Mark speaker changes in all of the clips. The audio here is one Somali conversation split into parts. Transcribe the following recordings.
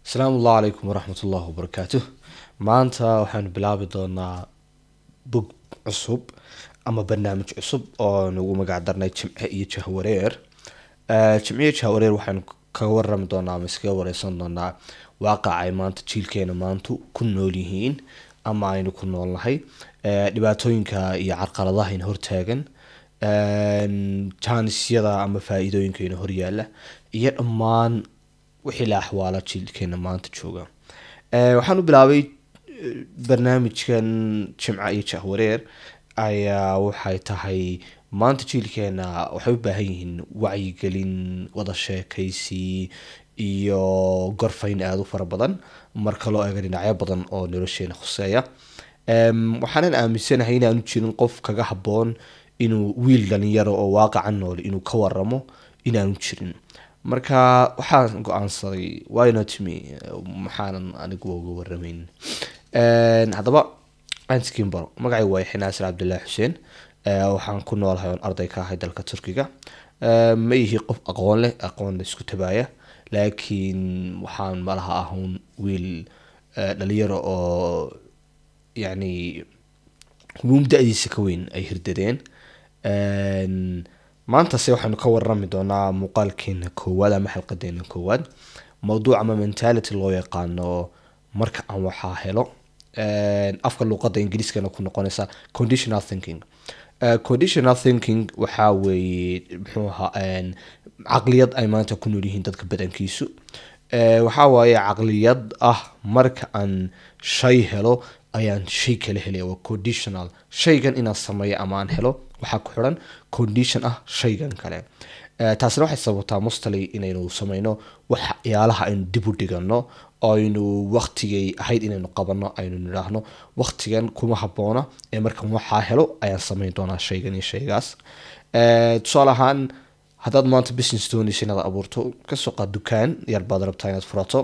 Speaker 1: السلام الله عليكم ورحمة الله وبركاته. maanta waxaan bilaabi doonaa bog cusub ama barnaamij cusub oo nagu magac darnay jimce iyo jahwareer. Jimce iyo jahwareer waxaan ka warrami doonaa ama iskaga wareysan doonaa waaqaca ay maanta jiilkeena maantu ku nool yihiin ama aynu ku noolnahay, dhibaatooyinka iyo carqaladaha in hortaagan, jaanisyada ama faa'iidooyinka in horyaala iyo dhammaan wixii la axwaala jiilkeena maanta jooga. waxaan u bilaabay barnaamijkan jimca iyo jahwareer ayaa waxay tahay maanta jiilkeena waxay u baahan yihiin wacyigelin, wada sheekaysi iyo gorfayn aada u fara badan marka loo eego dhinacyo badan oo nolosheena khuseeya. waxaanan aaminsanahay inaanu jirin qof kaga habboon inuu wiil dhalinyaro oo waaqacan nool inuu ka waramo inaanu jirin. marka waxaan go-aansaday why not me, maxaanan anigu uga waramayn. haddaba aanskin baro magacay waa Yaxya Naasir Cabdullaahi Xuseen. waxaan ku noolahay oon arday ka ahay dalka Turkiga. ma ihi qof aqoon leh, aqoon la isku tabaaya, laakiin waxaan malaha ahayn wiil dhalinyaro oo yani mumdadiisa ka weyn ay hirdadeen. maanta se waxaanu ka warrami doonaa muuqaalkeena koowaad ama xalqadeena koowaad mawduuc ama mentality loo yaqaano marka aan waxaa helo. afka luqadda ingiriiskana ku noqonaysa conditional thinking. conditional thinking waxaa weeye muxuu ahaa caqliyad ay maanta ku nool yihiin dadka badankiisu. waxaa waaye caqliyad ah marka aan shay helo ayaan shay kala helaya. waa conditional. shaygan inaan sameeyo ama aan helo waxaa ku xiran condition ah shaygan kale. taasina waxay sababtaa mostly inaynu sameyno waxyaalaha aynu dib u dhigano, aynu waqtigay ahayd inaynu qabano aynu nidhaahno waqtigan kuma habboona ee markan waxaa helo ayaan sameyn doonaa shaygan iyo shaygaas. tusaale ahaan haddaad maanta business doonaysa inaad abuurto, kasoo qaad dukaan yar baad rabtaa inaad furato,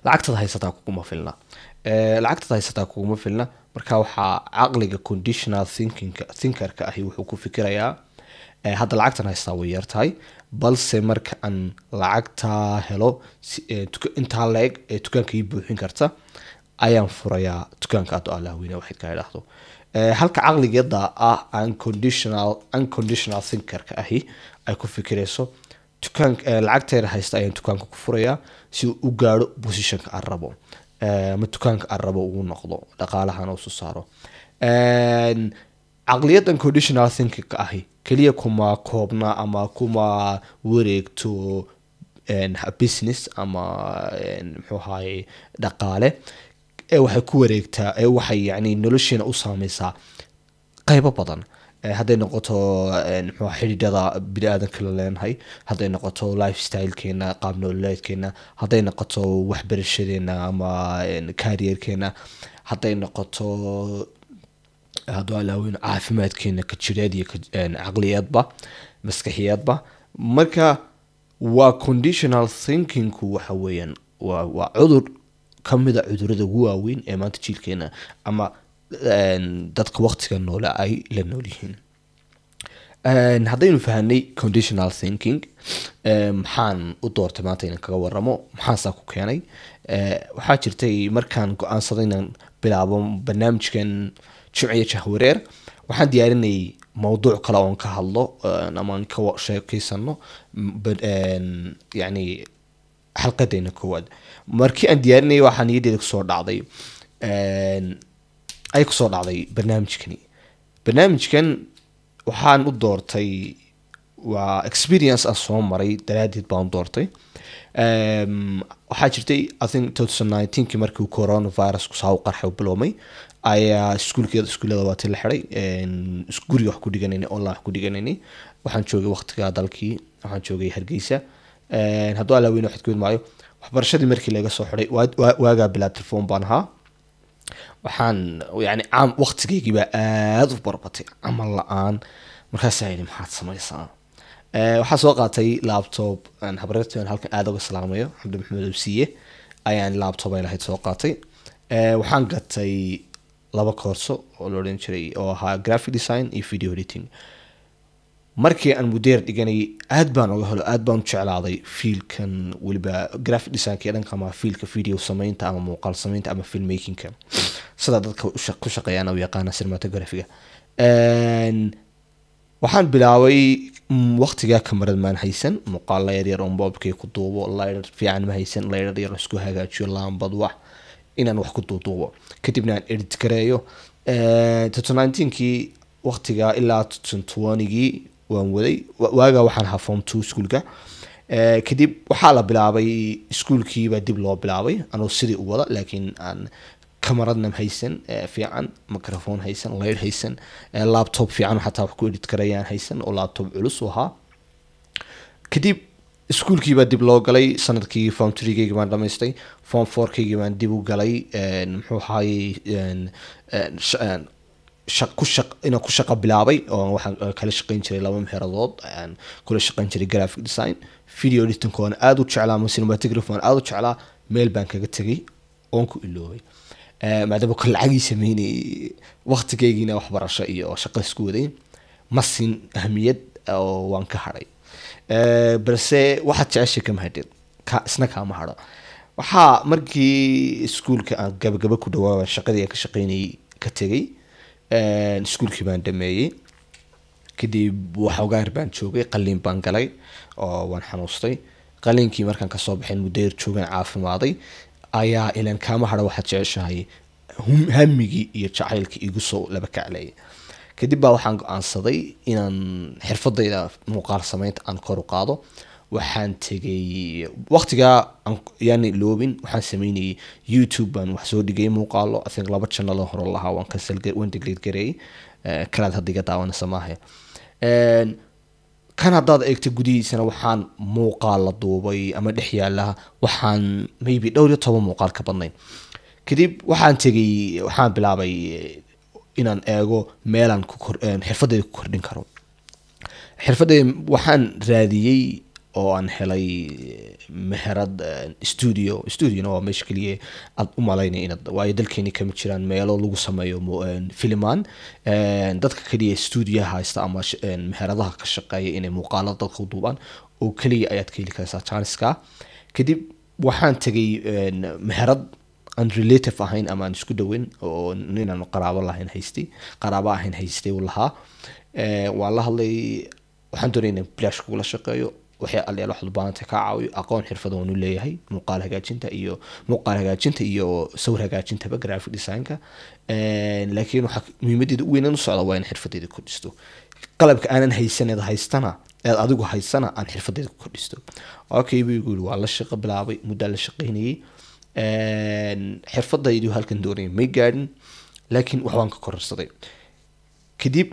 Speaker 1: lacagtaad haysataa kuguma filna. marka waxaa caqliga conditional thinkerka ahi wuxuu ku fikirayaa hadda lacagtan haystaa way yartahay, balse marka aan lacagtaa helo intaa la-eg ee dukaanka ii buuxin karta ayaan furayaa dukaanka addo allah weyne waxayd ka idhaahdo. halka caqligada ah unconditional thinkerka ahi ay ku fikirayso lacagteeda haysta ayaan dukaanka ku furayaa si uu u gaaro positionka aan rabo, ama dukaanka aan rabo ugu noqdo, dhaqaalahana usu saaro. caqliyadan conditional thinkerka ahi keliya kuma koobna ama kuma wareegto business ama muxuu ahaye dhaqaale, waxay ku wareegtaa waxay yani nolosheena u saameysaa qaybo badan. hadday noqoto muxuu xidhiidhada bini-aadanka la leenahay, hadday noqoto lifestylekeena, qaab nololeedkeena, hadday noqoto waxbarashadeena ama careerkeena, hadday noqoto hadduu alaaweyn caafimaadkeena ka jireed iyo caqliyadba maskaxiyadba. marka waa conditional thinkingku waxa weeyaan waa cudur kamida cudurada ugu waaweyn ee maanta jiilkeena ama dadka waqtiga noole ay la nool yihiin. haddaynu fahanay conditional thinking, maxaan u doortay maanta inaan kaga waramo, maxaasaa ku keenay. waxaa jirtay markaan go-aansaday inaan bilaabo barnaamijkan jimce iyo jahwareer, waxaan diyaarinayay mawduuc kale oon ka hadlo ama aan ka sheekeysano yani xalqadeena koowaad. markii aan diyaarinayay waxaa niyadeeda kusoo dhacday barnaamijkan waxaan u doortay waa experience aan soo maray daraadeed baan doortay. waxaa jirtay I think 2019 markii coronavirus saa u qarxay u biloomay ayaa iskuullada waati la xiray, guriga wax ku dhiganaynay, online wax ku dhiganaynay. waxaan joogay waqtiga dalkii, waxaan joogay Hargeysa. hadduu alla weyne waxaad kamid maayo waxbarashadii markii laga soo xiray waagaa bilaa telefoon baan ahaa. waxaan yani waqtigeygii baa aada u barbatay camal la-aan. markaasaa yidhi maxaad samaysaa? waxaa soo qaatay laptop habreertan halkan aada uga salaamayo cabdi maxamed absiye ayaan laptop ay lahayd soo qaatay. waxaan gatay 2 koorso oo la odhan jiray oo ahaa graphic design iyo video editing. markii aan mudeer dhiganay aad baan uga helo aad baan u jeclaaday fiilkan waliba graphic design ka dhanka ama fiilka video samaynta ama muuqaal samaynta ama filmmakingka sida dadka ku shaqeeyaan oo yaqaan cinematography waxaan bilaabay waqtiga kamarad maan haysan muuqaal yar oo mobilkay ku duubo lighter fiican ma haysan lighter yar isku hagaajiyo laambad wax inaan wax ku duubo kadibna aan edit gareeyo 2019kii waqtiga ilaa 2020gii waan waday waaga waxaan ahaa form 2 iskuulka kadib waxaa la bilaabay iskuulkiiba dib loo bilaabay anoo sidii u wada laakiin aan kamaradna haysan fiican microphone haysan light haysan laptop fiican xataa wax ku edit karayaan haysan oo laptop culus ahaa kadib iskuulkiiba dib loo galay sanadkii form 3 baan dhamaystay form 4 baan dib u galay muxuu ahaay inaan ku shaqo bilaabay oo waxaan kala shaqayn jiray laba meeradood aan kula shaqayn jiray graphic design video editing oo aad u jeclaa cinematography aan aad u jeclaa meel baan kaga tagay oon ku iloobay maadaama kala lacagii sameynay waqtigeygina waxbarasho iyo shaqo isku waday ma siin ahmiyad oo waan ka haray balse waxaad jeceshay kama hadid isna kaama haro waxaa markii iskuulka aan gabagaba ku dhawaa shaqadii ka shaqaynayay ka tagay iskuulkii baan dhameeyay kadib waxoogaar baan joogay qalliin baan galay oo waan xanuustay qalliinkii markaan kasoo baxay mudeer joogan caafimaaday ayaa ilan kaama haro waxaad jeceshahay hamigii iyo jacaylkii igu soo laba kaclay kadib baa waxaan go'aansaday inaan xirfadayda muuqaal samaynta aan kor u qaado waxaan tagay waqtiga yani loobin waxaan sameynayay YouTube baan wax soo dhigay muuqaalo I think 2 channel hore lahaa waan waan delete gareeyay kalaad hadiga daawana samaahay kan haddaad eegto gudihiisana waxaan muuqaal la duubay ama dhex yaala waxaan maybe 12 muuqaal ka badnayn kadib waxaan bilaabay inaan eego meelan ku xirfadayda ku kordhin karo xirfadayda waxaan raadiyay oo aan helay meherad studio waa meesha kaliya aad u malaynay inaad waayo dalkeeni kama jiraan meelo lagu sameeyo filmaan dadka kaliya studio haysta ama meheradaha ka shaqeeya inay muuqaalada dadka u duubaan oo kaliya ayaad ka heli kartaa chanceska kadib waxaan tagay meherad aan relative ahayn ama aan isku dhaweyn oo ninaan qaraabo ahayn haystay lahaa waan la hadlay waxaan doonay inaan bilaash kugula shaqeeyo waxay allayaal wax baanta ka caawiyo aqoon xirfad oo uu leeyahay muuqaal hagaajinta iyo sawir hagaajinta graphic design-ka laakiin waxa muhiimadeedu weyn u socda waa in xirfadeedu ku dhisto qalabka aanan haystana adigu haysana aan xirfadeedu ku dhisto okay bigu waa la shaqo bilaabay muddo la shaqeynayay xirfadaydu halkan doonay ma gaadhin laakiin wax waan ka kororsaday kadib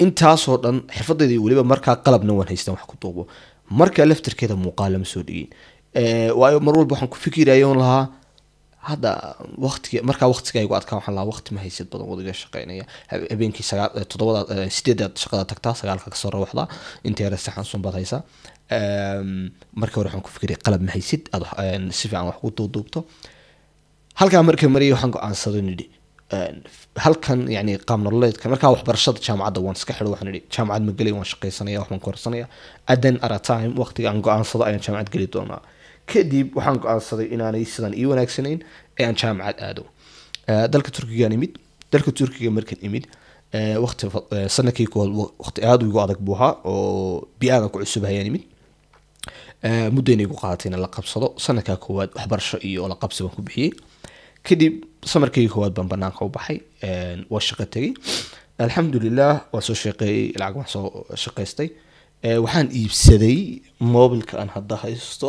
Speaker 1: intaasoo dhan xirfadeedii waliba markaa qalabna waan haystaan wax ku duubo markaa laftirkeeda muuqaal lama soo dhigin waayo mar walba waxaan ku fikirayo lahaa hadda waqtiga igu adkaa waxaan lahaa waqti ma haysid badan wadiga shaqeynaya habeenkii 8 shaqada tagtaa 9 ka soo rawaxda inta yar saxan soo badaysa marka hore waxaan ku fikiray qalab ma haysid aad si fiican wax ku duubto halka markii mariyay waxaan go'aansaday nidi halkan yani qaab nololeedka markaa waxbarashada jaamacadda waan iska xidho waxaan idhi jaamacad ma gelay waan shaqaysanaya waxaan korsanaya adan ara time waqtiga aan go'aansado ayaan jaamacad geli doonaa kadib waxaan go'aansaday inaanay sidan ii wanaagsanayn ee aan jaamacad aado dalka turkiga markaan imid waqti sanadkii kood waqti aad ugu adag buu ahaa oo biyaha ku cusub hayaan imid muddayna igu qaadatay inaan la qabsado sanadka koowaad waxbarasho iyo la qabsi baan ku bixiyay kadib samarkii koowaad baan banaanka u baxay waa shaqo tagay alxamdulilah waa soo shaqeeyay lacag waan soo shaqaystay waxaan iibsaday mobilka aan hadda haysto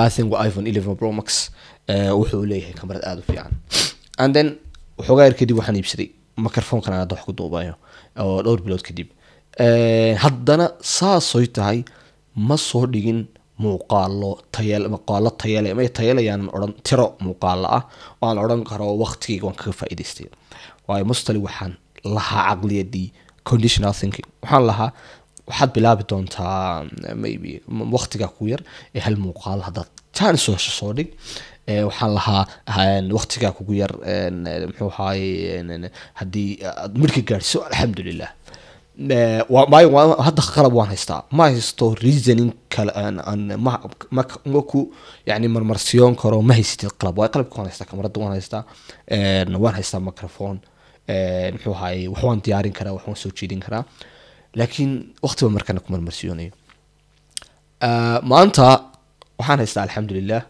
Speaker 1: I think waa iPhone 11 Pro Max wuxuu leeyahay kamarad aad u fiican and then waxoogaa kadib waxaan iibsaday microphone-kan aan hadda wax ku duubayo oo dhowr bilood kadib haddana saasooy tahay ma soo dhigin muuqaalo tayale ma tayalayaan oran tiro muuqaalo ah oo aan oran karo waqtiga waan ka faa'iideystay waayo mustali waxaan lahaa aqliyadii conditional thinking waxaan lahaa waxaad bilaabi doontaa maybe waqtiga ku yar ee hal muuqaal haddaad chance soo dhig waxaan lahaa waqtiga kugu yar muxuu ahaay haddii aad midka gaarsiiso alxamdulilah hadda qalab waan haystaa ma haysto reasoning kale aan ma ku yani marmarsiyoon karo ma haysatid qalab waa qalabka waan haystaa kamarada waan haystaa waan haystaa microphone muxuu ahaay wax waan diyaarin karaa wax waan soo jeedin karaa laakiin waqtiba markana ku marmarsiyoonayo maanta waxaan haystaa alxamdulilah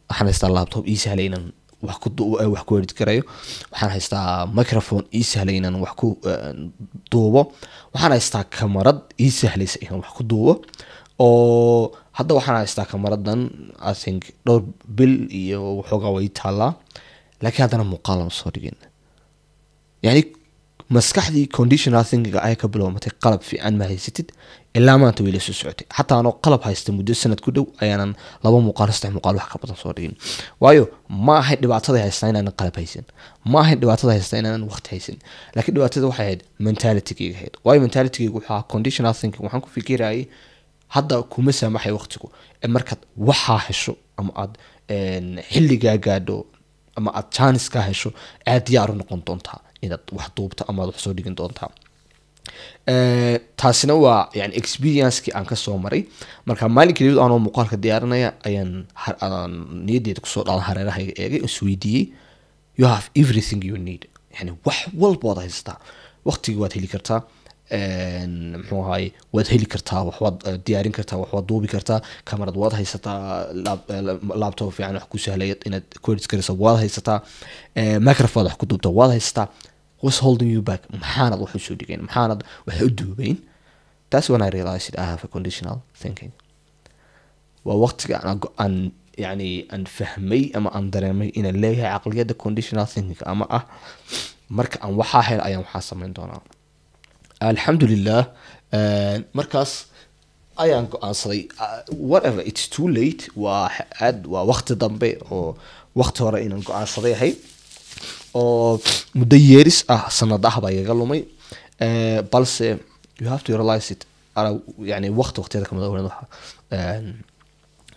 Speaker 1: waxaan haystaa laptop ii sahlay inaan wax ku edit karayo waxaan haystaa microphone ii sahlay inaan wax ku duubo waxaan haystaa kamarad ii sahlaysa inaan wax ku duubo oo hadda waxaan haystaa kamaradan I think dhowr bil iyo waxoogaa way taalaa laakiin haddana muuqaal lama soo dhigin yani maskaxdii conditional thinking ay ka bilowmatay qalab fiican ma haysatid ilaa maanta way la soo socotay xataa anoo qalab haysta muddo sanad ku dhow ayaanan 2 muuqaal 3 muuqaal wax ka badan soo dhigin waayo ma ahay dhibaatada haystaa inaan qalab haysan ma ahay dhibaatada haystaa inaan waqti haysan laakiin dhibaatada waxay ahayd mentality-gayga ahayd waayo mentality-gaygu waxaa conditional thinking waxaan ku fikirayay hadda kuma saamaxay waqtigu markaad waxaa hesho ama aad xilligaa gaadho ama aad chance ka hesho aad diyaar u noqon doontaa inaad wax duubto ama wax soo dhigin doontaa taasina waa yani experience-kii aan ka soo maray marka maalinkii aanoo muuqaalka diyaarinaya ayaan niyaddeeda kusoo dhalan hareerahayga eegay oo isweydiiyey you have everything you need yani wax walba waad haystaa waqtigii waad heli kartaa muxuu ahaay waad heli kartaa wax waad diyaarin kartaa wax waad duubi kartaa kamarad waad haysataa laptop fiican wax ku sahlaya inaad ku edit karayso waad haysataa microphone wax ku duubta waad haysataa what's holding you back maxaanad wax u soo dhigayn maxaanad wax u duubayn that's when I realized I have a conditional thinking waa waqtiga aan yani aan fahmay ama aan dareemay inaan leeyahay caqliyadda conditional thinking ama ah marka aan waxaa hel ayaan waxaa samayn doonaa alxamdulilah markaas ayaan go-aansaday whatever it's too late waa waqti dambe oo waqti hore inaan go-aansaday ahay oo muddo yeeris ah sanad ah baa igaga lumay balse you have to realize it yani waqtiyada kamid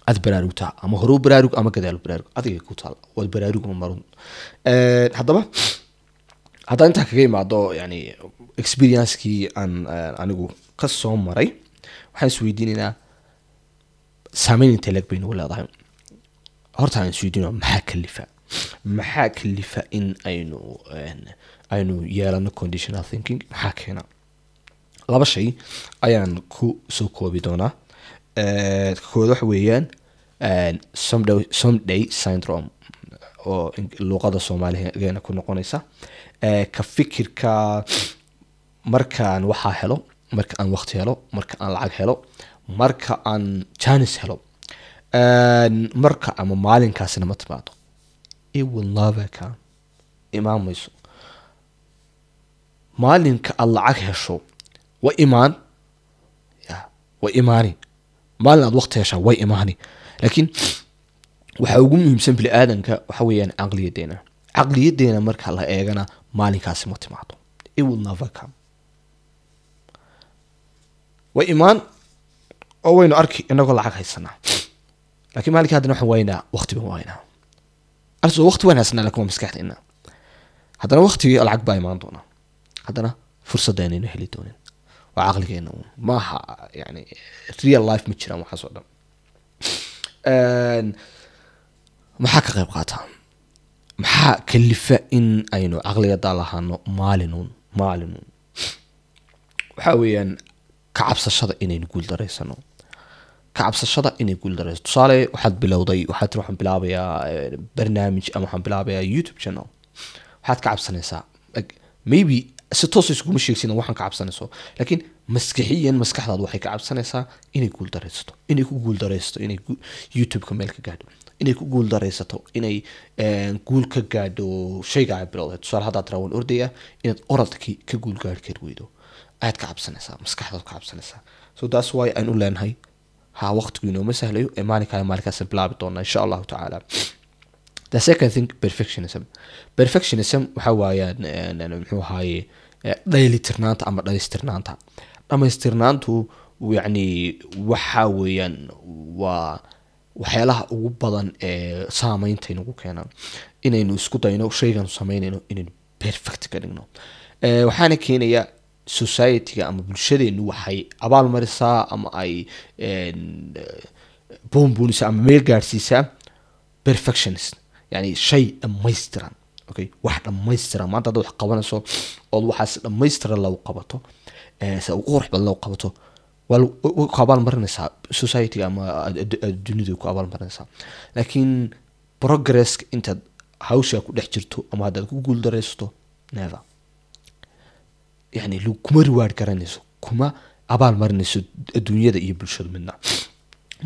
Speaker 1: aad baraarugtaa ama horu baraarug ama gadaal baraarug adiga ku taal wad baraarug marun haddaba hadda inta kaga imaado yani experience-kii aan anigu ka soo maray waxaan isweydiinaynaa saameyn intee lag baynu leedahay horta aan isweydiino maxaa kalifa in aynu yeelano conditional thinking maxaa keena laba shay ayaan ku soo koobi doonaa kood waxa weeyaan someday syndrome oo luqada Soomaaliga ku noqonaysa ka fikirka markaan waxaa helo marka aan waqti helo marka aan lacag helo marka aan chance helo marka ama maalinkaasina ma timaado it will never come imaamayso maalinka aad lacag hesho way imaan way imaani maalin aad waqti heshaa way imaani laakiin waxa ugu muhiimsan bini aadanka waxa weeyaan caqliyadeena marka la eegana maalinkaasi ma timaado it will never come way imaan oo waynu arki inagoo lacag haysanaa laakiin maalinka haddana waxaan waynaa waqti baan waynaa arso waqti waan haysanaa laakiin waa maskaxdeena haddana waqtigii lacag baa imaan doona haddana fursadeenaynu heli doonin waa caqligeena maaha yani real life ma jiraan waxaas oo dhan maxaa ka qayb qaata maxaa kalifa in aynu caqliyada lahaano maalinun waxa weeyaan ka cabsashada inaynu guuldareysano tusaale waxaad bilowday waxaan bilaabayaa barnaamij ama waxaan bilaabayaa YouTube channel waxaad ka cabsanaysaa maybe si toos iskuma sheegsin waxaan ka cabsanayso laakiin maskaxiyan maskaxdaadu waxay ka cabsanaysaa inay ku guuldareysto inay YouTube-ka meel ka gaadho inay ku guuldareysato inay guul ka gaadho shayga ay bilowday tusaale haddaad rawan ordaya inaad orodkii ka guul gaadhi kari weydo aad ka cabsanaysaa maskaxdaadu ka cabsanaysaa so that's why aan u leenahay waqtigu inooma sahlayo maalinkaas bilaabi doona insha allahu tacaala the second thing perfectionism waxa waayaan muxuu ahaaye dheelitirnaanta ama dhamaystirnaantu yani waxa weeyaan waa waxyaalaha ugu badan ee saameynta inagu keenaan inaynu isku dayno shaygan samaynayno inaynu perfect ka dhigno waxaana keenaya society-ga ama bulshadeenu waxay abaal marisaa ama ay boonboonisa ama meel gaadhsiisaa perfectionist, yani shay dhammaystiran. Okay, wax dhammaystiran maanta haddaad wax qabanayso ood waxaas dhammaystiran lagu qabato se ugu qurux badan lagu qabato waa ku abaal marinaysaa society-ga ama dunida ku abaal marinaysaa. laakiin progresska intaad hawshaa ku dhex jirto ama haddaad ku guuldaraysto never, yani kuma reward garanayso, kuma abaal marinayso adduunyada iyo bulshada midna.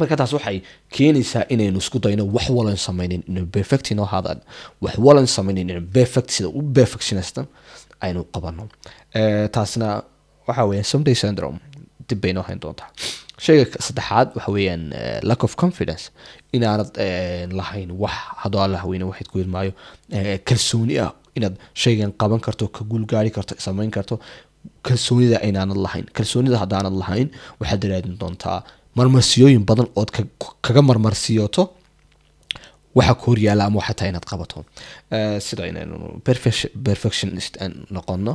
Speaker 1: marka taas waxay keenaysaa inaynu isku dayno wax walan samaynin inaynu perfect inoo hadaan, wax walan samaynin inaynu perfect sida u perfectionistan aynu qabano. taasna waxa weeyaan someday syndrome dib bay noo hayn doontaa. shayga saddexaad waxa weeyaan lack of confidence, inaanad lahayn wax haddoo alla haweyne waxayd ku ilmaayo kalsooni ah inaad shaygan qaban karto, ka guul gaari karto, samayn karto. kalsoonida inaanad lahayn, kalsoonida haddaanad lahayn waxaad raadin doontaa marmarsiyooyin badan ood kaga marmarsiyoto waxa ku hor yaala ama xataa inaad qabato. sida inaynu perfectionist noqono,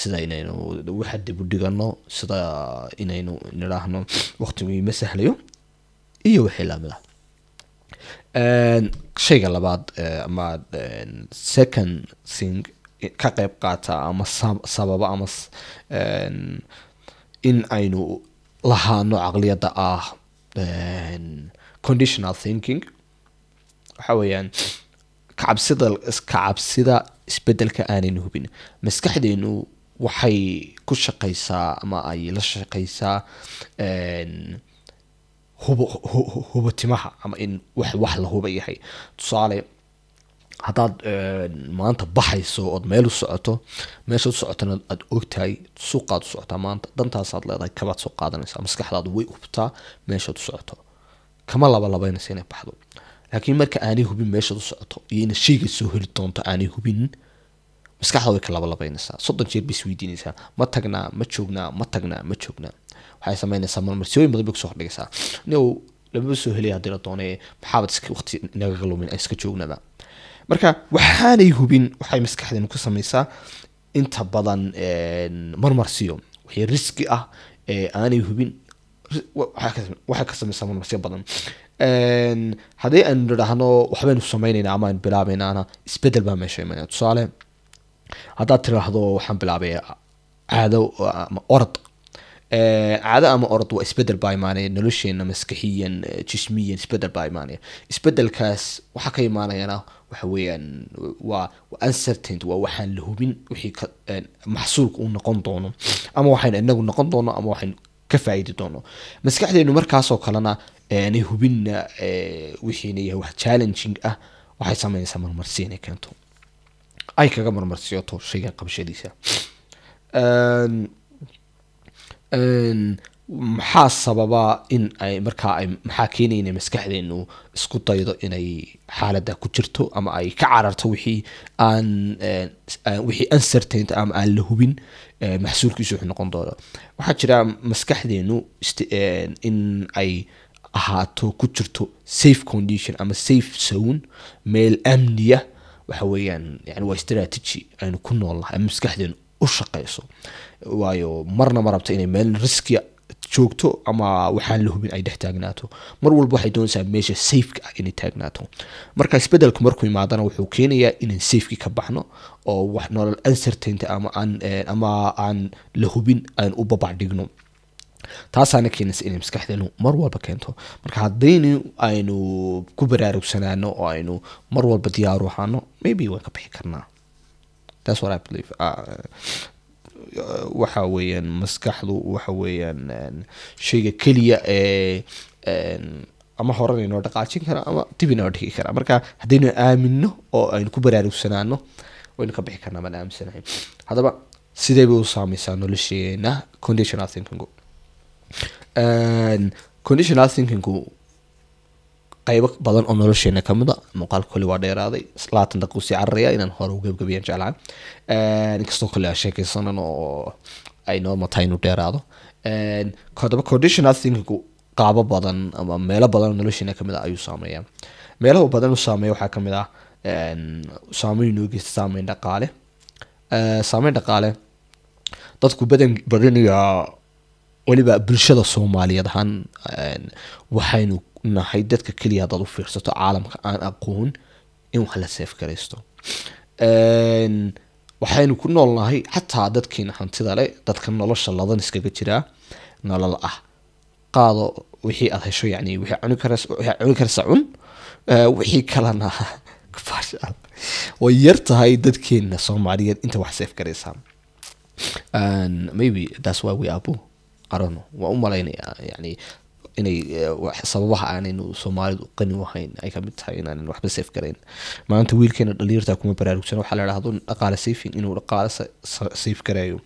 Speaker 1: sida inaynu waxa dib u dhigano, sida inaynu niraahno waqtigu ma sahlayo iyo wixii lamid ah. shayga labaad ama second thing ka qayb qaata ama sababa ama in aynu lahaano caqliyadda ah conditional thinking, waxa weeyaan kacabsida isbedelka aanaynu hubin. maskaxdeenu waxay ku shaqaysaa ama ay la shaqaysaa hubatimaha ama in wax la huba yahay. tusaale haddaad maanta baxayso ood meel u socoto, meeshaad u socotana aad ogtahay suuqaad u socotaa maanta, dantaasaad leedahay, kabaad soo qaadanaysaa, maskaxdaadu way hubtaa meeshaad u socoto, kama labalabaynaysa inay baxdo. laakiin marka aanay hubin meeshaad u socoto iyo inaad shayga soo heli doonto aanay hubin, maskaxda way ka labalabaynaysaa, 30 jeer bay isweydiinaysaa, ma tagnaa ma joognaa, ma tagnaa ma joognaa. waxay samaynaysaa marmarsiyooyin badan bay kusoo hordhigaysaa, inow lama soo helaya haddii la doonay maxaabad iska waqti inagaga lumin iska joognaba. marka waxaanay hubin waxay maskaxdeenu ka samaysaa inta badan marmarsiyo wixii riski ah aanay hubin waxay ka samaysaa marmarsiyo badan. haddii aynu nidhaahno waxbaynu samaynaynaa ama aynu bilaabaynaana isbedel baa meesha imanaya. tusaale haddaad tiraahdo waxaan bilaabay caado ama orod, caado ama orod waa isbedel baa imaanaya nolosheena maskaxiyan jismiyan, isbedel baa imaanaya. isbedelkaas waxaa ka imaanayana waxa weeyaan waa uncertainty, waa waxaan la hubin wixii maxsuulka uu noqon doono ama waxaynu inagu noqon doono ama waxaynu ka faa'iidi doono. maskaxdeenu markaasoo kalena aanay hubinna wixiina yahay wax challenging ah, waxay samaynaysaa marmarsi inay keento, ay kaga marmarsiyoto shaygan qabashadiisa. maxaa sababa in ay markaa ay maxaa keenaya inay maskaxdeenu isku daydo inay xaaladda ku jirto ama ay ka cararto wixii wixii uncertain ama aan la hubin maxsuulkiisu wuxuu noqon doono. waxaa jira maskaxdeenu in ay ahaato ku jirto safe condition ama safe zone, meel amniya. waxa weeyaan yani waa strategy aynu ku noolnahay ama maskaxdeenu u shaqayso, waayo marna ma rabto inay meel riskiya joogto ama waxaan la hubin ay dhex taagnaato. mar walba waxay doonaysaa meesha safeka ah inay taagnaato. marka isbedelku markuu imaadana wuxuu keenayaa inaan safeki ka baxno oo wax nolol uncertainty ama aan la hubin aan u babac dhigno. taasaana keenaysa inay maskaxdeenu mar walba keento. marka haddaynu aynu ku baraarugsanaano oo aynu mar walba diyaar u ahaano, maybe waan ka bixi karnaa. That's what I believe. waxa weeyaan maskaxdu waxa weeyaan shayga keliya ama horena inoo dhaqaajin kara ama dib inoo dhigi kara. marka haddaynu aamino oo aynu ku baraarugsanaano waynu ka bixi karnaa baan aaminsanahay. haddaba sidee bay u saameysaa nolosheena conditional thinkingu? conditional thinkingu qaybo badan oo nolosheena kamid a. muuqaalka kole waa dheeraaday 20 daqiiqo sii cararaya inaan hore u gebgabiyaan jeclaan, inkastoo kale aan sheekaysanan oo ay normal tahay inuu dheeraado. haddaba conditional thinkingu qaabo badan ama meelo badan oo nolosheena kamid a ayuu saameeyaa. meelaha badan u saameeya waxaa kamid ah saameyn inoo geysta saameyn dhaqaale. saameyn dhaqaale dadku badanaya waliba bulshada Soomaaliyeed ahaan waxaynu nahay dadka kaliya dad u fiirsato caalamka aan aqoon in wax la safe gareysto waxaynu ku noolnahay xataa dadkiina hantida leh dadka nolosha ladan iskaga jira nolol ah qaado wixii aad hesho yani wixii cuni karaysa cun wixii kalena kafasha way yartahay dadkeena Soomaaliyeed inta wax safe gareysa and maybe that's why we are poor. I don't know waa u malaynaya yani inay sababaha aanaynu Soomaalidu qani wahayn ay ka mid tahay inaan waxba safe gareyn maanta wiilkeena dhalinyarta kuma baraarugsan waxa la yiraahdo dhaqaale saving inuu dhaqaale safe gareeyo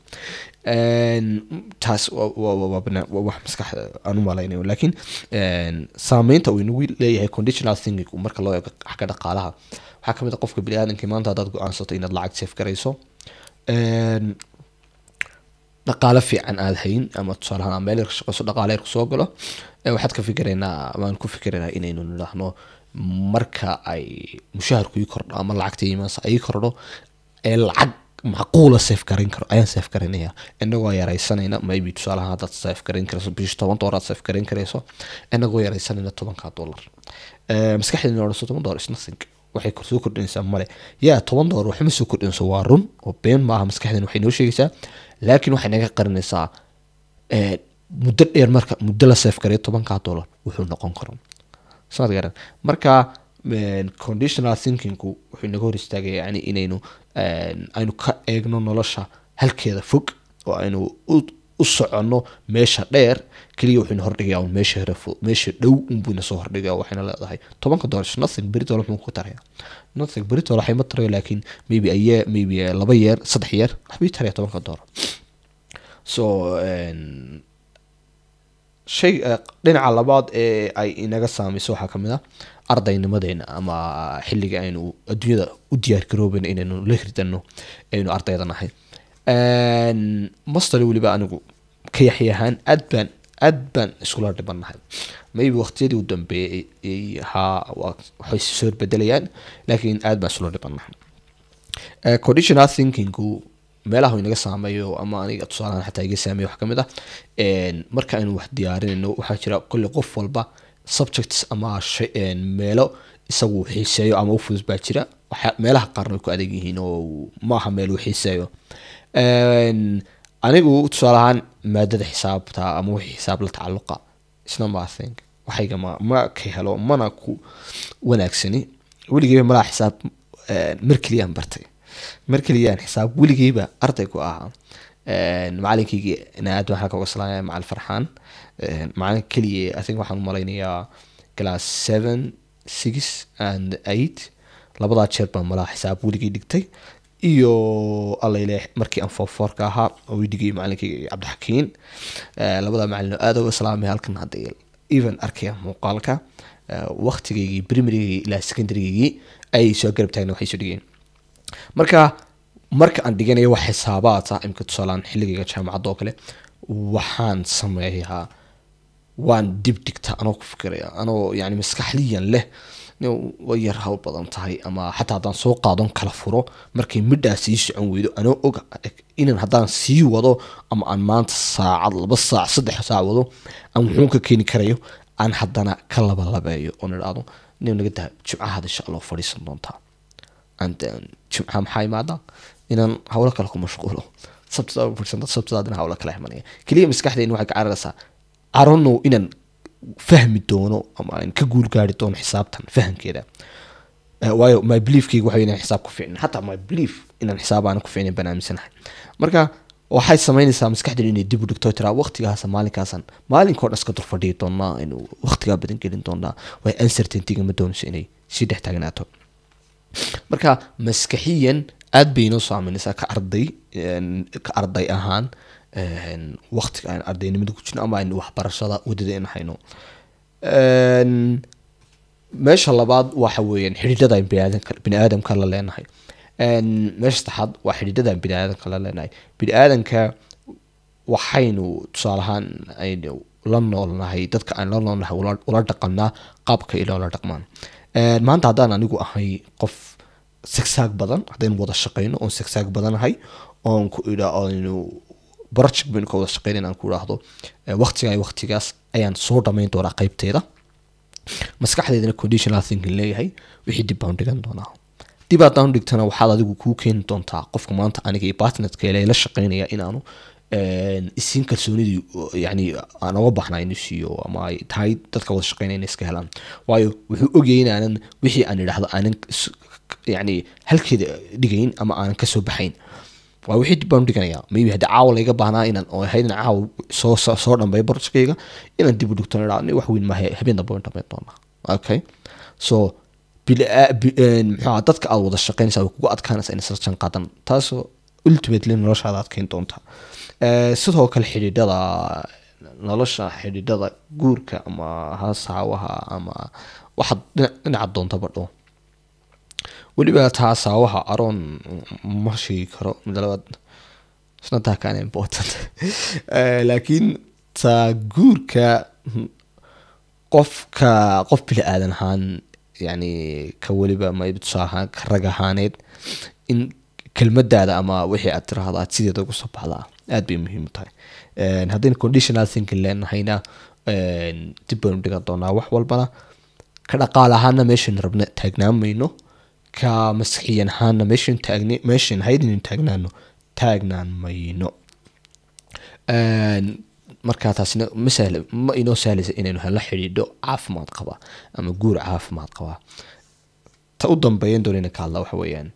Speaker 1: taas waa wax maskax aan u malaynayo laakiin saameynta uu inagu leeyahay conditional thinking marka loo eego xagga dhaqaalaha waxa kamid ah qofka bini'aadamka maanta hadaad go'aansato inaad lacag safe gareyso dhaqaale fiican aad hayn ama tusaalahaan meel shaqo dhaqaale ku soo galo waxaad ka fikiraynaa waan ku fikiraynaa inaynu nidhaahno marka ay mushaharku ii kordho ama lacagta iimaansa ay kordho ee lacag macquul ah safe gareyn karo ayaan safe gareynaya inagoo yaraysanayna maybe tusaalahaan dad safe gareyn karayso bish $10 safe gareyn karayso inagoo yaraysanayna $10 maskaxdeena oo $10 is nothing waxay ku soo kordhinaysaa male $10 wax ma soo kordhinayso waa run oo been maaha maskaxdeena waxay noo sheegaysaa laakiin waxay naga qarinaysaa muddo dheer marka muddo la safe gareeyo $10 wuxuu noqon karo saad garan marka conditional thinking wuxuu naga hor istaagay yani inaynu aynu ka eegno nolosha halkeeda fog oo aynu u socono meesha dheer kaliya wuxuu hordhigayaa meesha dhow unbuu soo hordhigaa waxayna leedahay $10 nothing berito wuxuu ku taraya nothing berito waxay ma tarayo laakiin maybe 2 year 3 year waxbay taraya $10 so shay dhinaca labaad ee ay inaga saameyso waxa kamid ah ardaynimadeena ama xilliga aynu adduunyada u diyaar garoobeen inaynu la hirdano aynu ardayda nahay mastari waliba anigu ka yaxyahan aad baan iskula dhibanahay maybe waqtiyadii u dambeeyay waxay soo bedelayaan laakiin aad baan iskula dhibanahay conditional thinking meelaha inaga saameeyo ama aniga tusaalahan xataa iga saameeyo wax kamid ah marka aynu wax diyaarinayno waxa jira kulli qof walba subjects ama meelo isagu xiiseeyo ama u fudud baa jira waxa meelaha qaarna ku adeeg yihiin oo maaha meel uu xiiseeyo anigu tusaalahan maadada xisaabta ama wixii xisaab la tacaluqa isna ma think waxayga ma ka helo mana ku wanaagsani weligeey ma la xisaab markiliyaan bartay markiliyaan xisaab weligeeyba arday ku ahaa macallinkii inaad waxa ka waslaaya macal Farxaan macallin kaliya I think waxaan malaynayaa class 7 6 and 8 labada jeer baan mala xisaab weligii dhigtay iyo allayle markii aan form 4 ka ahaa oo dhigay macallinkii Cabdixakiin labada macallin aad uga salaamay halkan hadda even arkay muuqaalka waqtigii primary ila secondary ay soo garab taagna waxay soo dhigeen marka aan dhiganayo wax xisaabaad ah imka tusalaan xilliga jaamacadda oo kale waxaan sameeyaa waan dib dhigta anoo ku fikiraya anoo yani maskaxliyan leh way yar hawl badan tahay ama xataa hadaan soo qaadan kala furo markay midhaa sii socon weydo anoo og inaan haddaan sii wado ama aan maanta saacad 2 saac 3 saac wado aan wuxuu ka keeni karayo aan haddana ka labeeyo oo nidhaahdo nin naga daa jumcaha insha Allah fadhiisan doontaa jumcaha maxay maada inaan hawlo kale ku mashquulo sabtida hawlo kale xamanaya kaliya maskaxdeena waxay ka cararaysaa arono inaan fahmi doono ama aan ka guul gaari doono xisaabtan fahankeeda waayo my belief kii waxa inaan xisaab ku fiicin hatta my belief inaan xisaab aan ku fiicin banaamijsanahay marka waxay sameynaysaa maskaxdeena inay dib u dhigto tira waqtigaas maalinko dhan iska durfadhiyo doonaa inuu waqtiga badan gelin doonaa way uncertainty-ga ma doonayso inay si dhex taagnaato marka maskaxiyan aad bay noo saameynaysaa ka arday ahaan waqtiga aan ardaynimada ku jirno ama aan waxbarashada wadadeen hayno meesha labaad waxa weeyaan xiriirada bini'aadamka la leenahay meesha saddexaad waa xiriirada bini'aadamka la leenahay bini'aadamka waxaynu tusaalahaan aynu la noolnahay dadka aan la noolnahay ula dhaqanaa qaabka ila la dhaqmaan maanta haddaan anigu ahay qof sagsaag badan haddaynu wada shaqeyno oon sagsaag badanahay oon ku idhaahdo project baynu ka wada shaqeynayna aan ku idhaahdo waqtigaas ayaan soo dhamayn doonaa qaybteeda maskaxdeedana conditional thinking leeyahay wixii dib baan dhigan doonaa dib aad dhigtana waxaad adigu kuu keeni doontaa qofka maanta aniga iyo partnerka la shaqeynaya inaanu isiin kalsoonidii yani aan uga baxnaa inuu siiyo ama ay tahay dadka wada shaqeynayna iska helaan waayo wuxuu ogyahay inaanan wixii aan idhaahdo aanan yani halkeeda dhigayn ama aanan kasoo baxayn waa wixii dib baan dhiganayaa maybe haddii caawa layga baahnaa inaan oo ahayd in caawa soo dhambeeyo barjkayga inaan dib u dhigto idhaa wax weyn maaha habeen dambe aan dhambeyn doonaa okay so muxuu dadka aad wada shaqeynaysaa way kugu adkaanaysaa in isla jaan qaadan taasoo ultimately noloshaada adkeyn doonta sidoo kale xidhiidhada guurka ama hasaawaha ama waxaad dhinaca doonta badho weliba hasaawaha aroon ma sheegi karo mida labaad isna taa kaana important laakiin taa guurka qof bili aadan ahaan yani ka weliba maybtusaha ka rag ahaaneed in kelmadaada ama wixii aad tiraahdo aad sideeda ugu soo baxdaa aad bay muhiim u tahay haddaynu conditional thinking leenahayna dib baynu dhigan doonaa wax walbana ka dhaqaal ahaana meeshaynu rabna taagnaan mayno ka maskixiyan ahaana meeshan hayd inaynu taagnaan mayno markaa taasina ma inoo sahlaysa inaynu helno xidhiidho caafimaad qaba ama guur caafimaad qaba ta u dambeeyan doonayna ka hadla waxa weeyaan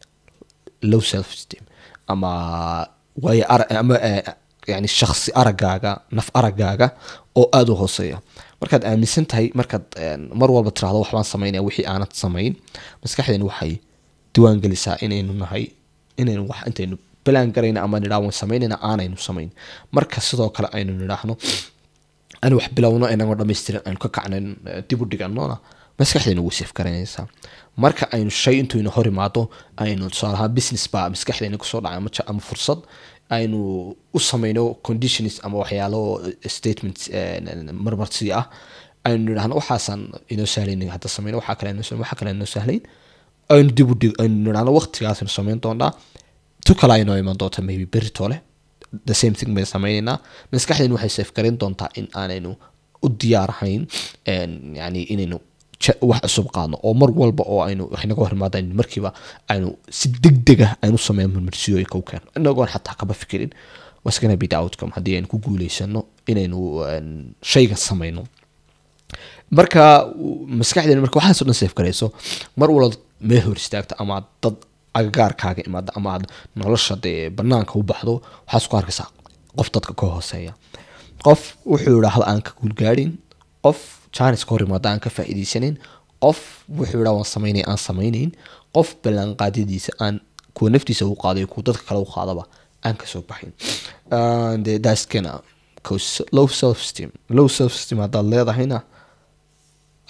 Speaker 1: low self esteem ama yani shakhsi aragaaga naf aragaaga oo aada u hooseeya markaad aaminsan tahay markaad mar walba tiraahdo waxbaan samaynaya wixii aanad samayn maskaxdeenu waxay diwaan gelisaa inaynu wax intaynu balaan garayna ama nidhaa waan samaynayna aanaynu samayn marka sidoo kale aynu nidhaahno aan wax bilowno inagoo dhamaystiran aynu ka kacnayn dib u dhiganona maskaxdeenu way safe garanaysaa marka aynu shay intuuna hor imaado aynu tusaale ahaan business baa maskaxdeena kusoo dhacay ama fursad aynu u samayno conditions ama waxyaalo statements marmarsi ah aynu nidhaahno waxaasaan inoo sahlayn hadda samayno waxa kale inoo sahlayn aynu dib u dhig aynu nidhaahno waqtigaasaynu samayn doonaa tu kale aynoo iman doonta maybe berito leh the same thing baynu samaynaynaa maskaxdeenu waxay safe garan doontaa in aanaynu u diyaar ahayn yani inaynu wax cusub qaadno oo mar walba oo aynu wax naga hormaadaan markiiba aynu si degdeg ah aynu sameeyno marmarsiyo ka keeno inagoon xataa kaba fikirin what's gonna be the outcome haddii aynu ku guuleysano inaynu shayga samayno marka maskaxdeena marka waxaas oo dhan safe garayso mar walba meel hor istaagta ama dad agagaarkaaga imaada ama aad nolosha dee banaanka u baxdo waxaad ku arkaysaa qof dadka ka hooseeya qof wuxuu idhaahda aan ka guulgaadhin qof jaanis ka hor imaada aan ka faa'iidaysanin qof wuxuu idhaa waan samaynay aan samaynayn qof ballanqaadyadiisa aan kuwa naftiisa u qaadayo kuwa dadka kale u qaadaba aan kasoo baxin that's gonna cause low self esteem haddaad leedahayna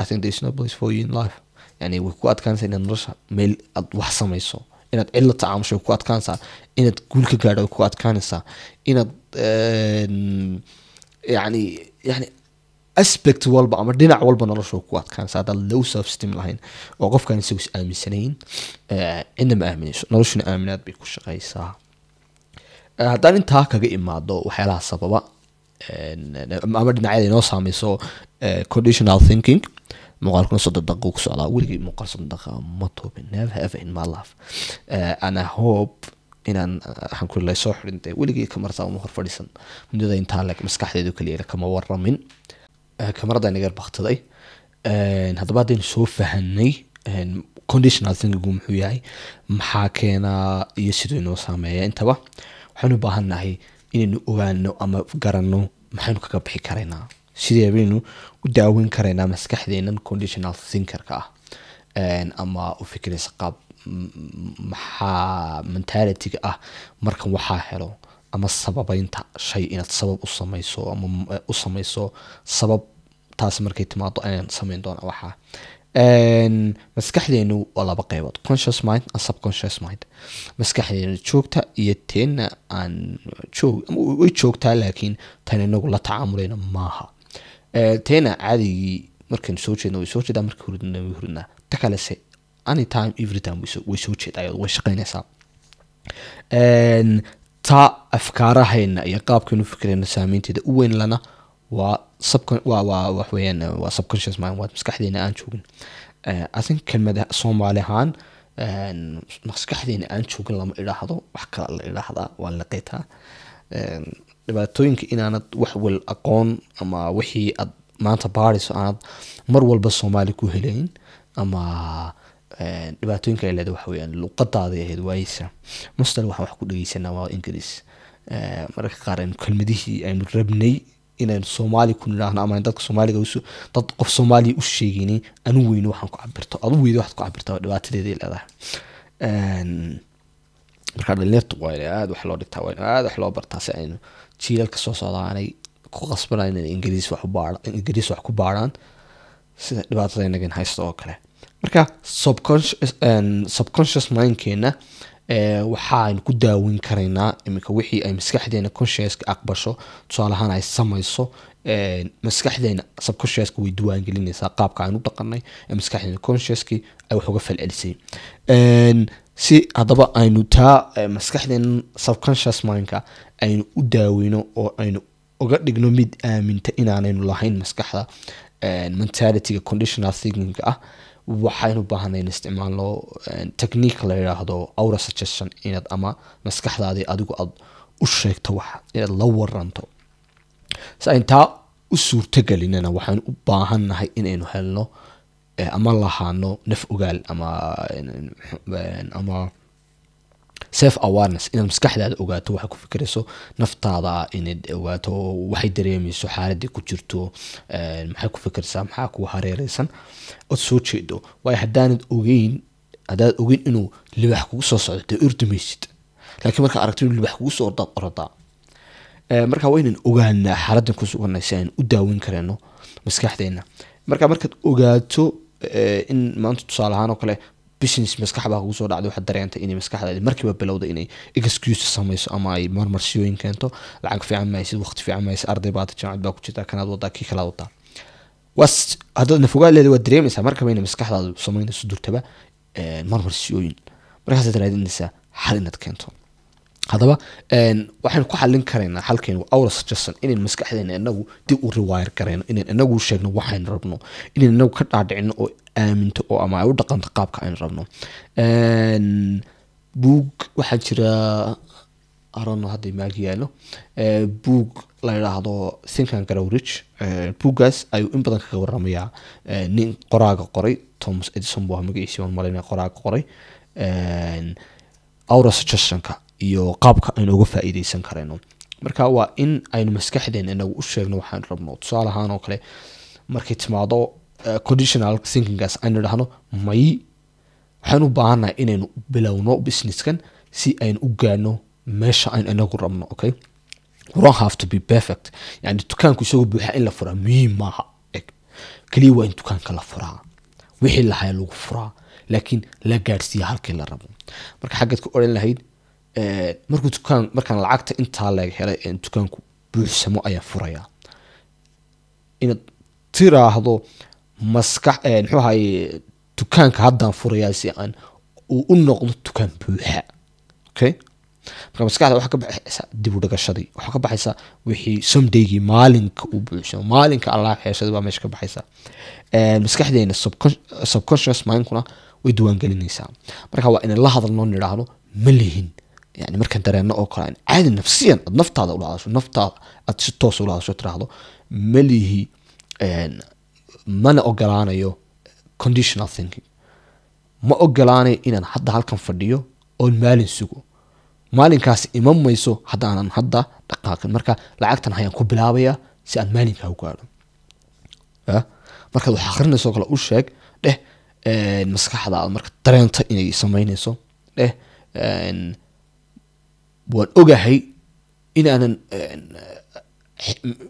Speaker 1: I think there's no place for you in life yani way ku adkaanaysaa inaad nolosha meel aad wax samayso inaad cid la tacaamusho ku adkaanaysaa inaad guul ka gaadho ku adkaanaysaa inaad yani aspect walba ama dhinac walba nolosha ku adkaanaysaa haddaad low self esteem lahayn oo qofkaan isagu is aaminsanayn cidna ma aaminayso noloshuna aaminaad bay ku shaqaysaa haddaan intaa kaga imaado waxyaalaha sababa ama dhinacyada inoo saameyso conditional thinking muuqaalkuna 30 daqiiqo ku socdaa weligii muuqaal 30 daqiiqo ma toobin never ever in my life and I hope inaan waxaan ku leeyahay soo xirintay weligii kamarada uma hor fadhiisan mudada intaa lag maskaxdeedu kaliya kama waramin kamarada naga baxtaday haddaba hadaan soo fahanay conditional thinking muxuu yahay maxaa keena iyo sidoo inoo saameeya intaba waxaan u baahanahay inaynu ogaano ama garanno maxaynu kaga bixi karaynaa sidee baynu u daaweyn karaynaa maskaxdeenan conditional thinkerka ah ama u fikiraysa qaab maxaa mentalityga ah markan waxaa helo ama sababaynta shay inaad sabab u samayso ama u samayso sabab taas markay timaado ayaan samayn doonaa waxaa maskaxdeenu waa laba qaybood conscious mind and subconscious mind maskaxdeenu joogta iyo teena aan way joogtaa laakiin tan inagu la tacaamulayna maaha teena caadigii markaan soo jeedno way soo jeedaa markii hurdna way hurdnaa ta kalese anytime every time way soo jeedaa way shaqaynaysaa taa afkaarahayna iyo qaabkaynu fikrayna saameynteeda u weyn lana waa wax weeyaan waa subconscious mind, waa maskaxdeena aan joogin. I think kelmada Soomaali ahaan maskaxdeena aan joogin lama idhaahdo, wax kale la idhaahdaa, waa liqitaa. dhibaatooyinka inaanad wax wal aqoon ama wixii aad maanta baariso aanad mar walba Soomaali ku helayn, ama dhibaatooyinka ay leedahay waxa weeyaan luqadaada ahayd waayeysa. Mustal wax ku dhageysanaa waa Ingiriis. Mararka qaar aynu kelmadihii aynu rabnay inaynu Soomaali ku nidhaahno ama dadka Soomaaliga dad qof Soomaali u sheegayni anu weyno waxaan ku cabirto, adu weydo waxaad ku cabirtaa dhibaatadeeda ay leedahay. marka dhalinyartu waa aad wax loo dhigtaa, waa aad wax loo bartaa si aynu jiilalka soo socdaanay ku qasbanayaan in Ingiriis wax ku baaraan sida dhibaatada inaga haysto oo kale. marka subconscious mindkeena waxaan ku daawin karaynaa iminka wixii ay maskaxdeena conscious ka aqbasho. tusaale ahaan ay samayso maskaxdeena subconscious way duwaan gelinaysaa qaabka aan u dhaqanay ee maskaxdeena conscious-ki ay wax uga falcelisay. si hadaba aynu taa maskaxdeena subconscious mind-ka aynu u daawino oo aynu uga dhigno mid aaminta inaanaynu lahayn maskaxda mentality-ga conditional thinking ah, waxaynu baahanay in isticmaalno technique la yiraahdo aura suggestion, inaad ama maskaxdaadii adigu aad u sheegto wax, inaad la waranto. intaa u suurtagelinana waxaan u baahannahay inaynu helno ama lahaano naf ogaal ama self awareness, inaad maskaxdaada ogaato waxa ku fikirayso, naftaada inaad ogaato waxay dareemayso, xaaladii ku jirto, maxay ku fikiraysaa, maxaa ku hareeraysan oo soo jeedo. waayo haddaad ogeyn inuu libax kugu soo socdo urdumaysid, laakiin marka aragto inuu libax kugu soo ordaa. marka waa inaan ogaanaa xaaladdan ku suganay si aan u daawin karayno maskaxdeena. markaad ogaato in maanta tusaale ahaan oo kale business maskax baa kugu soo dhacday, waxaad dareentay inay maskaxdaada markiiba bilowda inay excuse samayso ama ay marmarsiyooyin keento, lacag fiican maysid, waqti fiican maysid, arday baad jaamacad baa ku jirta, kanaad wadaa, kii kalaad wadaa. haddaad nafogaad leedahay waad dareemaysaa markaba inay maskaxdaadu samaynayso durtaba marmarsiyooyin. markaasaad raadinaysaa xal inaad keento. haddaba waxaan ku xallin karaynaa halkeenu aura suggestion, inaan maskaxdeena inagu dib u rewire karayno, inaan inagu sheegno waxaan rabno, inaan inagu ka dhaadhicino oo aaminto oo ama ay u dhaqanto qaabka aan rabno. buug waxaa jira arano hadda maagi yaalo, buug la yiraahdo Think and Grow Rich. buuggaas ayuu in badan kaga waramayaa nin qoraaga qoray, Thomas Edison buu magaciisa waan malaynaya qoraaga qoray aura suggestion-ka iyo qaabka aynu uga faa'iideysan karayno. marka waa in aynu maskaxdeena inagu u sheegno waxaan rabno. tusaale ahaan oo kale markay timaado conditional thinking-gaas aynu dhahno waxaan u baahannahay inaynu bilowno business-kan si aynu u gaano meesha aynu inagu rabno. okay, we don't have to be perfect. yani dukaanku isagoo buuxa in la furaa muhiim maaha, kaliya waa in dukaanka la furaa, wixii lahaya lagu furaa, laakiin la gaadhsiiya halkii la rabo. marka xaggaad ku odhan lahayd markaan lacagta intaa laga helay dukaanku buuxsamo ayaan furayaa, inaad tiraahdo muxuu ahaye dukaanka haddaan furayaa si aan u noqdo dukaan buuxa. okay, marka maskaxda waxaa ka baxaysaa dib u dhagashadii, waxaa ka baxaysaa wixii somedaygii maalinka uu buuxsamo, maalinka allah xeeshada baa meesha ka baxaysaa. maskaxdeena subconscious mindkuna way diiwaangelinaysaa. marka waa inaan la hadalno nidhaahno ma lihin, yani markaan dareeno oo kale aan caadi nafsiyan aad naftaada ula hadasho, naftaada aad si toos ula hadasho, tiraahdo ma lihi, mana ogolaanayo conditional thinking, ma ogolaanayo inaan hadda halkan fadhiyo oon maalin sugo, maalinkaasi iman mayso haddaanan hadda dhaqaaqin. marka lacagtan hayaan ku bilaabayaa si aan maalinkaa u gaadho. markaad wax akhrinayso kale u sheeg dheh maskaxdaada marka dareenta inay samaynayso dheh waan ogahay inaanan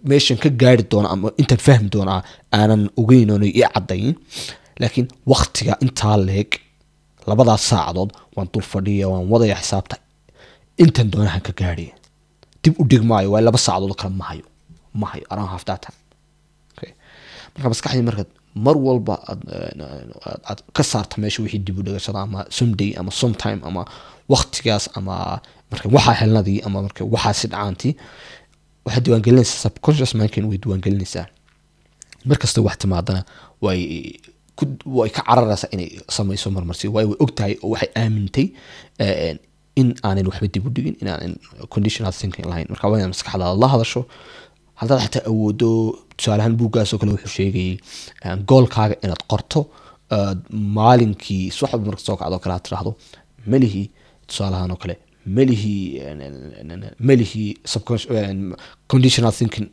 Speaker 1: meeshan ka gaari doono ama intaan fahmi doonaa aanan ogeyn oona ii caddayn, laakiin waktiga intaa leeg 2 saacadood waan dul fadhiya, waan wadaya xisaabta intan doonahan ka gaadhiya, dib u dhig maayo, waa 2 saacadood kale ma hayo I don't have that time. okay, marka maskaxdii markaad mar walba aad ka saarta meesha wixii dib u dhigashada ama someday ama sometime ama waqtigaas ama marka waxaa helnadii ama marka waxaa si dhacaantii waxay diiwaangelinaysaa subconscious mindkin way diiwaangelinaysaa markasta wax timaadana way ka cararaysaa inay samayso marmarsi way ogtahay oo waxay aamintay in aanan waxba dib u dhigin in aanan conditional thinking lahayn marka waa inaad maskaxdaada la hadasho haddaad xataa awoodo tusaalahaan buuggaasoo kale wuxuu sheegayay goolkaaga inaad qorto maalinkii subaxba marka soo kacdo kale aad tiraahdo melihii tusaalahaan oo kale melihii conditional thinking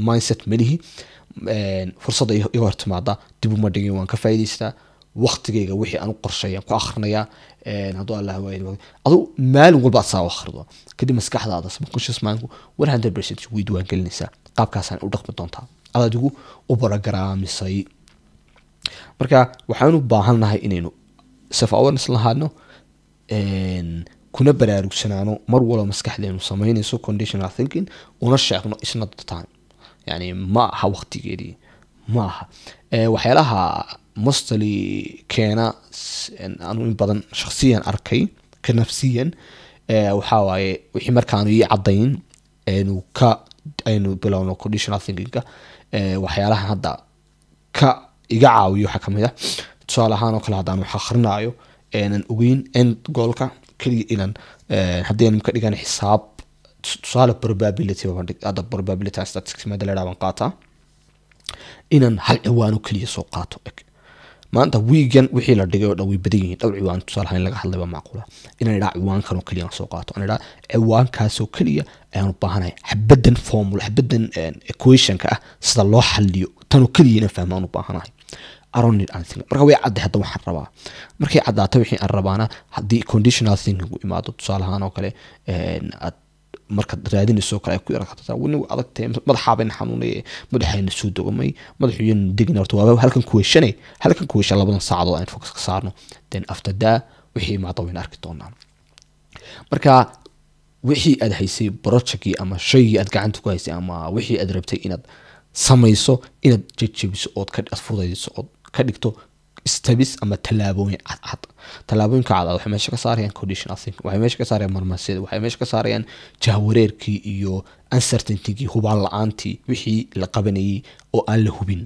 Speaker 1: mindset melihii fursadda iga hor timaada dib uma dhigin waan ka faa'iidaystaa waqtigayga wixii aan u qorsheeyaan ku akhrinayaa hadduu allah waayo adu maalin walba aad saa u akhrido kadib maskaxdaada subconscious mindku 100% way diiwaangelinaysaa qaabkaasaan u dhaqmi doontaa ad adigu u barogaraamisay marka waxaan u baahannahay inaynu self awareness lahaano kuna baraarugsanaano mar walba maskaxdeenu samaynayso conditional thinking una sheegno is not the time yani ma aha waqtigeedii ma aha waxyaalaha mostly keena anu in badan shakhsiyan arkay ka nafsiyan waxaa waaye wixii markaanu ii caddayn aynu bilowno conditional thinkinga waxyaalaha hadda ka iga caawiyo waxaa kamid ah tusaale ahaan oo kale haddaan wax akrinaayo aanan ogeyn end goalka keliya inan haddii aan ka dhigan xisaab tusaale probability hadda probability statistics ma daladaa baan qaataa inaan hal ciwaan oo keliya soo qaato maanta weekend wixii la dhigay oo dhan way badan yihiin dhowr ciwaan tusaale ahaan laga hadlay baa macquula inaan idhaa ciwaankan oo keliya soo qaato aan idhaa ciwaankaas oo keliya ayaan u baahanahay xabadan formula xabadan equationka ah sida loo xalliyo tan oo keliya inaan fahmaan u baahanahay I don't need anything marka way cadday hadda waxaan rabaa markay caddaato wixii aan rabaana haddii conditional thinking u imaado tusaale ahaan oo kale aad markaad raadinayso kale ay ku yaraataa wani adagtay madaxaabeen xanuunay madaxayna soo dogmay madaxuyeen digin horta waa halkan ku weeshan labadan saacadood aan focus ka saarno then after that wixii imaado weyn arki doonaa marka wixii aad haysay projectkii ama shaygii aad gacanta ku haysay ama wixii aad rabtay inaad samayso inaad jejebiso ood ka fudaydiso ood ka dhigto steps ama tallaabooyin cad tallaabooyinka cad waxay meesha ka saarayaan conditional thinking waxay meesha ka saarayaan marmarsida waxay meesha ka saarayaan jahwareerkii iyo uncertainty-gii hubaan la-aantii wixii la qabanayay oo aan la hubin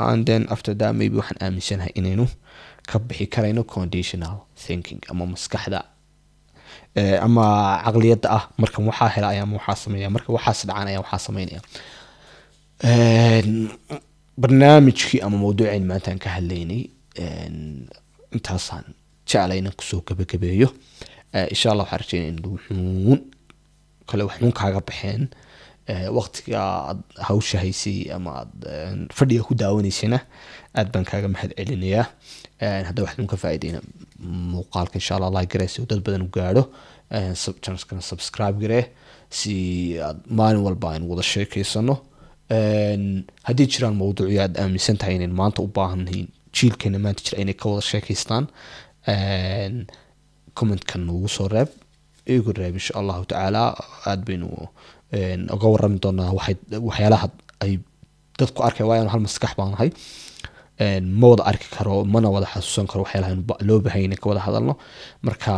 Speaker 1: and then after that maybe waxaan aaminsanahay inaynu ka bixi karayno conditional thinking ama maskaxda ama caqliyadda ah markan waxaa hela ayaa waxaa sameeya marka waxaas dhacaan ayaa waxaa sameynaya barnaamijkii ama mawduuceen maanta aan ka hadlaynay intaasaan jeclay inaan kusoo gabagabeeyo insha allah waxaan rajeynaya in wuxuun kaaga baxeen waqtiga aad hawsha haysay ama aad fadhiga ku daawanaysana aad baan kaaga mahad celinayaa hadda waxaan ka faa'iideyna muuqaalka insha allah like garee si dad badan u gaadho channelkana subscribe garee si aad maalin walba aynu wada sheekeysano haddii jiraan mawduucyo aad aaminsan tahay inayn maanta u baahanyihiin jiilkeena maanta jira inay ka wada sheekeystaan commentkan noogu soo reeb igu reeb insha allahu tacaala aad baynu uga warrami doonaa waxyaalaha ay dadku arkay waayan hal maskax baan nahay ma wada arki karo mana wada xasuusan karo waxyaalaha loo baahan yahay ka wada hadalno marka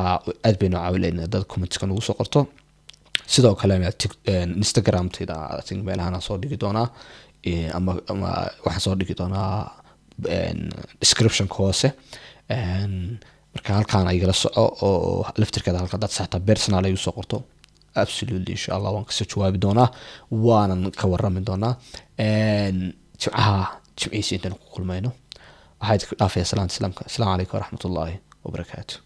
Speaker 1: aad baynu caawinayna dad commentska noogu soo qorto sidoo kale Instagram-tayda meelahan soo dhigi doonaa ama waxaan soo dhigi doonaa description hoose marka halkaan igala soco oo laftirkeeda halka dad saxta personal ay soo qorto absolutely insha Allah waan kasoo jawaabi doonaa waanan ka warrami doonaa jimciisa intaan ku kulmayno waxaad ku dhaafay salaam calaykum waraxmatullaahi wabarakaatuh